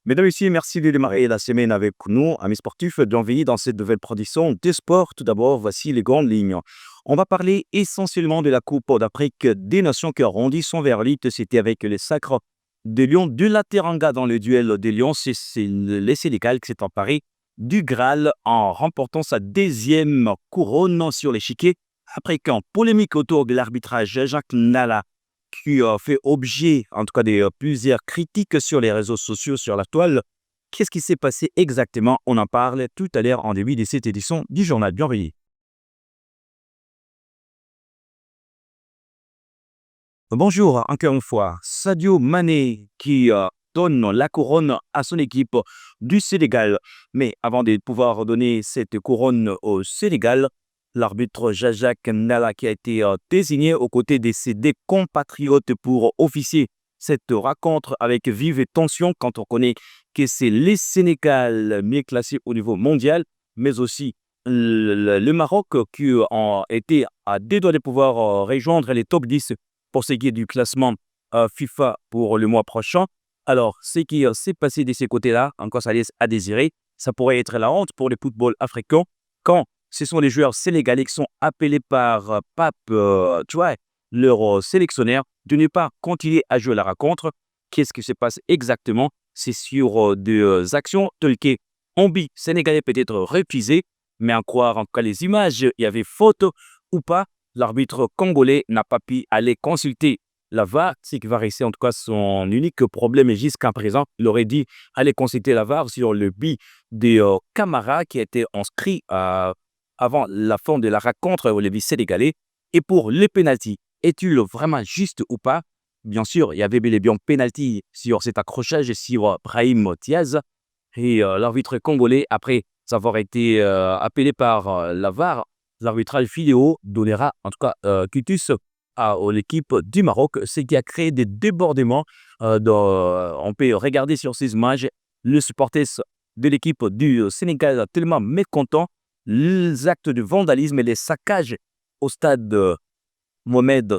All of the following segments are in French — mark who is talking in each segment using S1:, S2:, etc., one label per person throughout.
S1: Mesdames et messieurs, merci de démarrer la semaine avec nous, amis sportifs, bienvenue dans cette nouvelle production des sports. Tout d'abord, voici les grandes lignes. On va parler essentiellement de la Coupe d'Afrique des Nations qui a rendu son verdict. C'était avec les Sacres de Lions de la Teranga dans le duel des Lions. C'est le Sénégal qui s'est emparé du Graal en remportant sa deuxième couronne sur l'échiquier après qu'en polémique autour de l'arbitrage, Jacques Nala qui a fait objet, en tout cas, de plusieurs critiques sur les réseaux sociaux, sur la toile. Qu'est-ce qui s'est passé exactement? On en parle tout à l'heure en début de cette édition du journal. Bienvenue. Bonjour, encore une fois. Sadio Mané qui donne la couronne à son équipe du Sénégal. Mais avant de pouvoir donner cette couronne au Sénégal, l'arbitre Jacques Nala qui a été désigné aux côtés de ses deux compatriotes pour officier cette rencontre avec vive tension quand on connaît que c'est le Sénégal mieux classé au niveau mondial, mais aussi le Maroc qui ont été à deux doigts de pouvoir rejoindre les top 10 pour ce qui est du classement FIFA pour le mois prochain. Alors, ce qui s'est passé de ces côtés-là, encore ça laisse à désirer. Ça pourrait être la honte pour le football africain quand ce sont les joueurs sénégalais qui sont appelés par Pape, tu vois, leur sélectionneur, de ne pas continuer à jouer la rencontre. Qu'est-ce qui se passe exactement? C'est sur des actions telles que Ambi sénégalais peut-être refusé, mais en croire en tout cas les images, il y avait faute ou pas. L'arbitre congolais n'a pas pu aller consulter la VAR, ce qui va rester en tout cas son unique problème jusqu'à présent. Il aurait dit aller consulter la VAR sur le but de Camara qui a été inscrit avant la fin de la rencontre au Lévis sénégalais. Et pour les pénaltys, est-il vraiment juste ou pas? Bien sûr, il y avait bel et bien pénalty sur cet accrochage sur Brahim Diaz. Et l'arbitre congolais, après avoir été appelé par la VAR, l'arbitrage vidéo donnera en tout cas quitus à l'équipe du Maroc, ce qui a créé des débordements. On peut regarder sur ces images le supporter de l'équipe du Sénégal tellement mécontent. Les actes de vandalisme et les saccages au stade Mohamed V,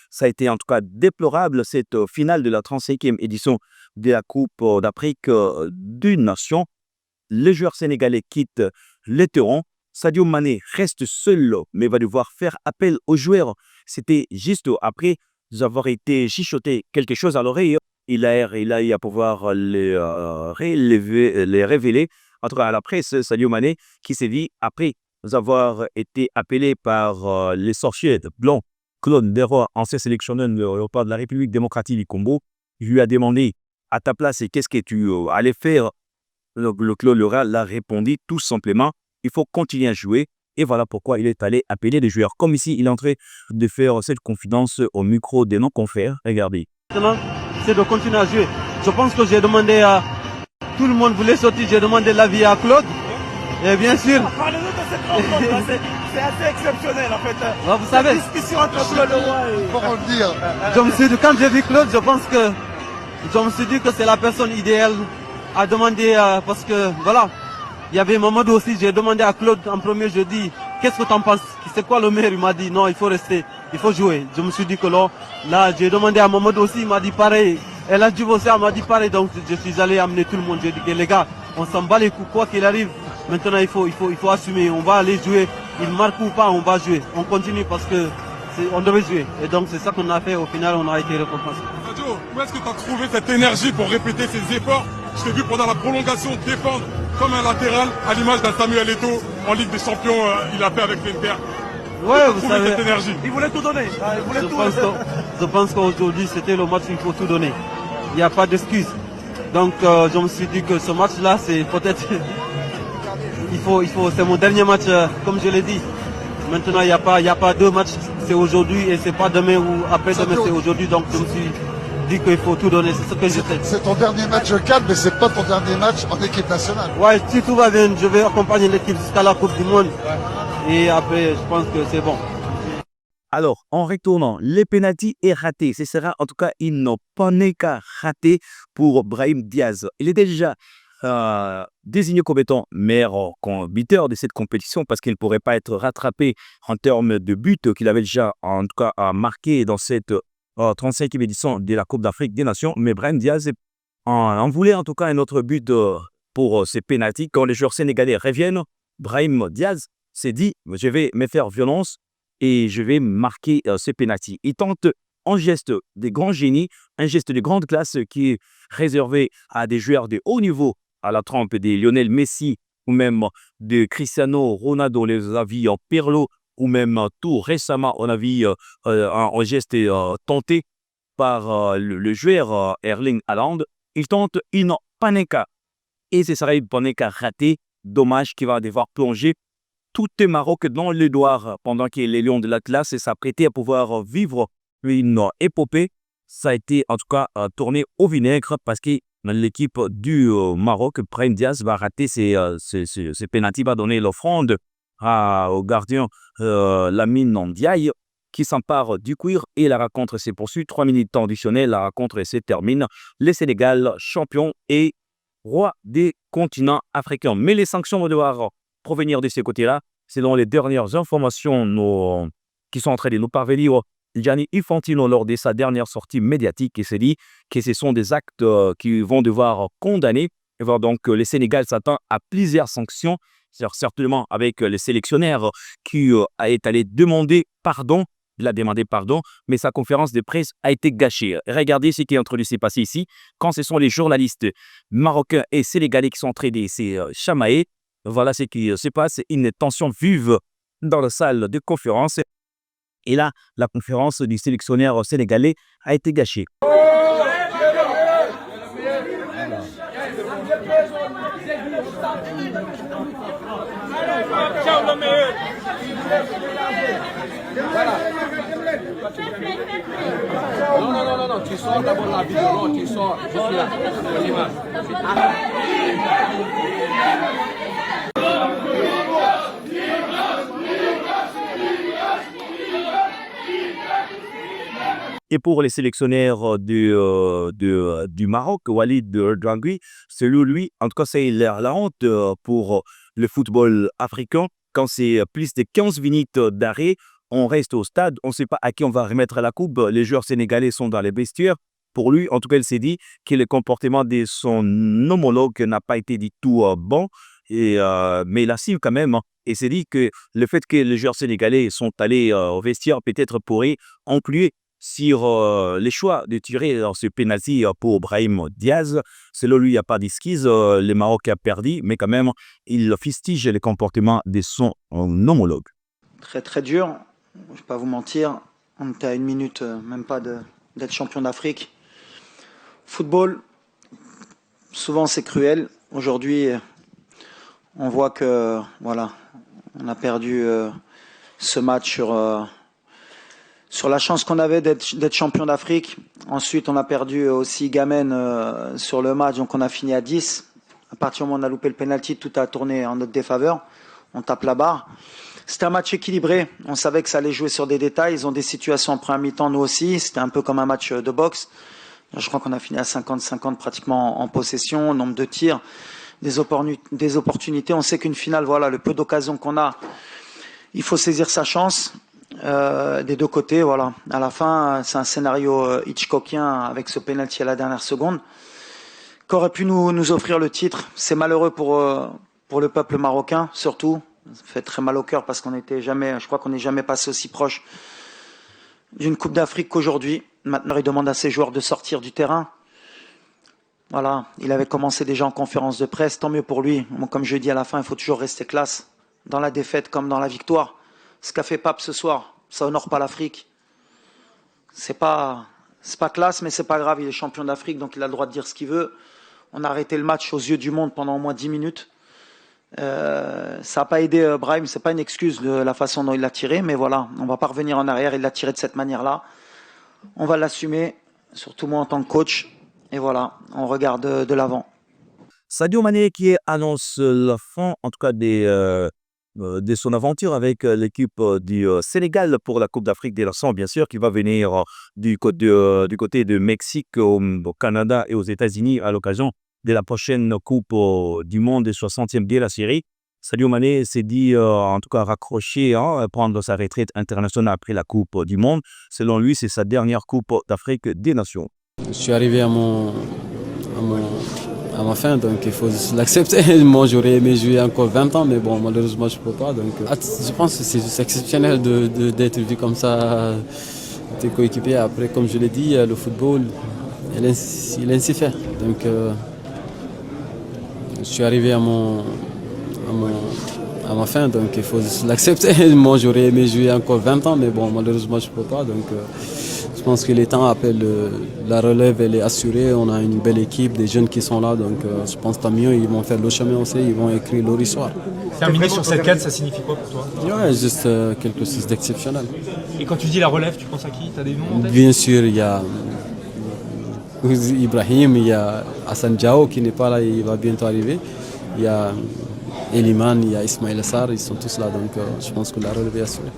S1: ça a été en tout cas déplorable cette finale de la 35e édition de la Coupe d'Afrique des Nations. Les joueurs sénégalais quittent le terrain. Sadio Mané reste seul, mais va devoir faire appel aux joueurs. C'était juste après avoir été chuchoté quelque chose à l'oreille. Il a eu à pouvoir les révéler. En tout cas, à la presse, Sadio Mané, qui s'est dit, après avoir été appelé par les sorciers blancs, Claude Leroy, ancien sélectionneur de la République démocratique du Congo, il lui a demandé, à ta place, qu'est-ce que tu allais faire? Le Claude Leroy l'a répondu tout simplement, il faut continuer à jouer. Et voilà pourquoi il est allé appeler les joueurs. Comme ici, il est en train de faire cette confidence au micro des non-confrères. Regardez.
S2: Maintenant, c'est de continuer à jouer. Je pense que j'ai demandé à... Tout le monde voulait sortir, j'ai demandé l'avis à Claude. Et bien sûr...
S3: Parlez-nous de cette rencontre, c'est assez exceptionnel en fait.
S2: Ouais, vous savez...
S3: La discussion entre Claude Leroy et...
S4: Comment le dire?
S2: Je me suis dit, quand j'ai vu Claude, je me suis dit que c'est la personne idéale à demander parce que voilà, il y avait Mamadou aussi, j'ai demandé à Claude en premier, je dis, qu'est-ce que tu en penses? C'est quoi le meilleur? Il m'a dit, non, il faut rester, il faut jouer. Je me suis dit que là j'ai demandé à Mamadou aussi, il m'a dit pareil. Et là, Djibo m'a dit pareil, donc je suis allé amener tout le monde. J'ai dit que les gars, on s'en bat les coups, quoi qu'il arrive. Maintenant, il faut assumer, on va aller jouer. Il marque ou pas, on va jouer. On continue parce que on devait jouer. Et donc c'est ça qu'on a fait, au final, on a été récompensé.
S5: Sadio, où est-ce que tu as trouvé cette énergie pour répéter ces efforts? Je t'ai vu pendant la prolongation défendre comme un latéral, à l'image d'un Samuel Eto'o en Ligue des Champions, il a fait avec l'Inter.
S2: Ouais, vous savez,
S5: cette énergie.
S3: Il voulait tout donner. Il voulait tout donner.
S2: Je pense qu'aujourd'hui, c'était le match où il faut tout donner. Il n'y a pas d'excuse. Donc, je me suis dit que ce match-là, c'est peut-être... c'est mon dernier match, comme je l'ai dit. Maintenant, il n'y a pas deux matchs. C'est aujourd'hui et c'est pas demain ou après-demain, c'est aujourd'hui. Donc, je me suis dit qu'il faut tout donner. C'est ce que j'ai fait.
S4: C'est ton dernier match cadre, mais c'est pas ton dernier match en équipe nationale.
S2: Ouais, si tout va bien, je vais accompagner l'équipe jusqu'à la Coupe du Monde. Et après, je pense que c'est bon.
S1: Alors, en retournant, les pénaltys est raté. Ce sera en tout cas une qu'à raté pour Brahim Diaz. Il est déjà désigné comme étant meilleur buteur de cette compétition parce qu'il ne pourrait pas être rattrapé en termes de buts qu'il avait déjà en tout cas marqué dans cette 35e édition de la Coupe d'Afrique des Nations. Mais Brahim Diaz On voulait en tout cas un autre but pour ces pénaltys. Quand les joueurs sénégalais reviennent, Brahim Diaz s'est dit « Je vais me faire violence et je vais marquer ces pénaltys ». Il tente un geste de grand génie, un geste de grande classe qui est réservé à des joueurs de haut niveau, à la trempe de Lionel Messi ou même de Cristiano Ronaldo, les avis en Pirlo, ou même tout récemment, on a vu un geste tenté par le joueur Erling Haaland. Il tente une panenka et ce sera une panenka ratée. Dommage qu'il va devoir plonger tout le Maroc dans le noir pendant que les Lions de l'Atlas s'apprêtaient à pouvoir vivre une épopée. Ça a été en tout cas tourné au vinaigre parce que l'équipe du Maroc, Brahim Diaz, va rater ses pénaltys, va donner l'offrande au gardien Lamine Ndiaye qui s'empare du cuir et la rencontre s'est poursuivie. 3 minutes additionnelles, la rencontre se termine. Le Sénégal, champion et roi des continents africains. Mais les sanctions vont devoir provenir de ces côtés-là. Selon les dernières informations qui sont en train de nous parvenir, Gianni Infantino, lors de sa dernière sortie médiatique, s'est dit que ce sont des actes qui vont devoir condamner. Et voir donc le Sénégal s'attend à plusieurs sanctions, certainement avec le sélectionneur qui est allé demander pardon. Il a demandé pardon, mais sa conférence de presse a été gâchée. Regardez ce qui est en train de se passer ici. Quand ce sont les journalistes marocains et sénégalais qui sont en train de se chamailler, voilà ce qui se passe. Une tension vive dans la salle de conférence. Et là, la conférence du sélectionneur sénégalais a été gâchée.
S6: Non, tu sors d'abord la vidéo, non, tu sors, je suis là, l'image.
S1: Et pour les sélectionneurs du Maroc, Walid Regragui, selon lui, en tout cas, c'est la honte pour le football africain. Quand c'est plus de 15 minutes d'arrêt, on reste au stade, on ne sait pas à qui on va remettre la coupe. Les joueurs sénégalais sont dans les vestiaires. Pour lui, en tout cas, il s'est dit que le comportement de son homologue n'a pas été du tout bon. Mais il a su quand même. Et s'est dit que le fait que les joueurs sénégalais sont allés au vestiaire peut-être pourrait inclure sur les choix de tirer ce pénalty pour Brahim Diaz. Selon lui, il n'y a pas d'esquisse. Le Maroc a perdu, mais quand même, il fustige le comportement de son homologue.
S7: Très très dur, je ne vais pas vous mentir. On était à 1 minute, même pas d'être champion d'Afrique. Football, souvent c'est cruel. Aujourd'hui, on voit que voilà, on a perdu ce match sur la chance qu'on avait d'être champion d'Afrique. Ensuite, on a perdu aussi Gamen sur le match, donc on a fini à 10. À partir du moment où on a loupé le penalty, tout a tourné en notre défaveur. On tape la barre. C'était un match équilibré. On savait que ça allait jouer sur des détails. Ils ont des situations en première mi-temps, nous aussi. C'était un peu comme un match de boxe. Je crois qu'on a fini à 50-50 pratiquement en possession, nombre de tirs, des opportunités. On sait qu'une finale, voilà, le peu d'occasions qu'on a, il faut saisir sa chance. Des deux côtés, voilà. À la fin, c'est un scénario Hitchcockien avec ce penalty à la dernière seconde qu'aurait pu nous offrir le titre. C'est malheureux pour le peuple marocain, surtout. Ça fait très mal au cœur parce je crois qu'on n'est jamais passé aussi proche d'une Coupe d'Afrique qu'aujourd'hui. Maintenant, il demande à ses joueurs de sortir du terrain. Voilà, il avait commencé déjà en conférence de presse, tant mieux pour lui. Comme je dis à la fin, il faut toujours rester classe, dans la défaite comme dans la victoire. Ce qu'a fait Pape ce soir, ça honore pas l'Afrique. C'est pas classe, mais c'est pas grave, il est champion d'Afrique, donc il a le droit de dire ce qu'il veut. On a arrêté le match aux yeux du monde pendant au moins 10 minutes. Ça n'a pas aidé Brahim, c'est pas une excuse de la façon dont il l'a tiré, mais voilà, on va pas revenir en arrière, il l'a tiré de cette manière-là. On va l'assumer, surtout moi en tant que coach, et voilà, on regarde de l'avant.
S1: Sadio Mané qui annonce la fin, en tout cas de son aventure avec l'équipe du Sénégal pour la Coupe d'Afrique des Nations, bien sûr, qui va venir du côté de Mexique, au Canada et aux États-Unis à l'occasion de la prochaine Coupe du Monde des 60e de la série. Sadio Mané s'est dit, en tout cas, raccrocher, prendre sa retraite internationale après la Coupe du Monde. Selon lui, c'est sa dernière Coupe d'Afrique des Nations.
S8: Je suis arrivé à à ma fin, donc il faut l'accepter. Moi j'aurais aimé jouer encore 20 ans, mais bon, malheureusement je ne peux pas. Donc, je pense que c'est juste exceptionnel d'être vu comme ça, tes coéquipiers. Après, comme je l'ai dit, le football, il est ainsi fait. Donc je suis arrivé à ma fin, donc il faut juste l'accepter. Moi j'aurais aimé jouer encore 20 ans, mais bon, malheureusement je ne peux pas. Donc, je pense que les temps appellent la relève, elle est assurée. On a une belle équipe, des jeunes qui sont là. Donc je pense que tant mieux, ils vont faire le chemin aussi, ils vont écrire leur histoire.
S9: Terminer sur cette 4, ça signifie quoi pour toi?
S8: Ouais, juste quelque chose d'exceptionnel.
S9: Et quand tu dis la relève, tu penses à qui? Tu as des noms en tête?
S8: Bien sûr, il y a Ibrahim, il y a Hassan Diao qui n'est pas là, il va bientôt arriver. Il y a Eliman, il y a Ismail Assar, ils sont tous là. Donc je pense que la relève est assurée.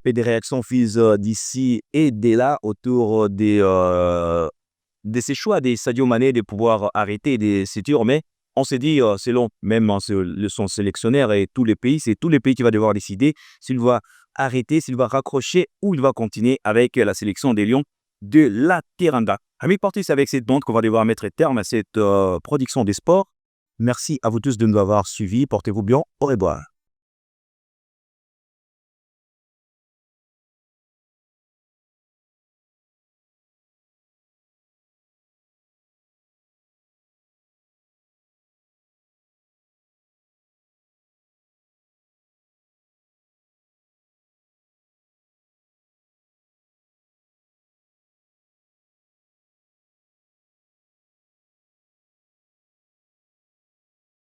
S1: Et des réactions faites d'ici et de là autour de ces choix de Sadio Mané de pouvoir arrêter des séjours. Mais on s'est dit, selon même son sélectionneur et tous les pays, c'est tous les pays qui va devoir décider s'il va arrêter, s'il va raccrocher ou il va continuer avec la sélection des Lions de la Teranga. Amis sportifs, c'est avec cette bande qu'on va devoir mettre terme à cette production des sports. Merci à vous tous de nous avoir suivis. Portez-vous bien. Au revoir.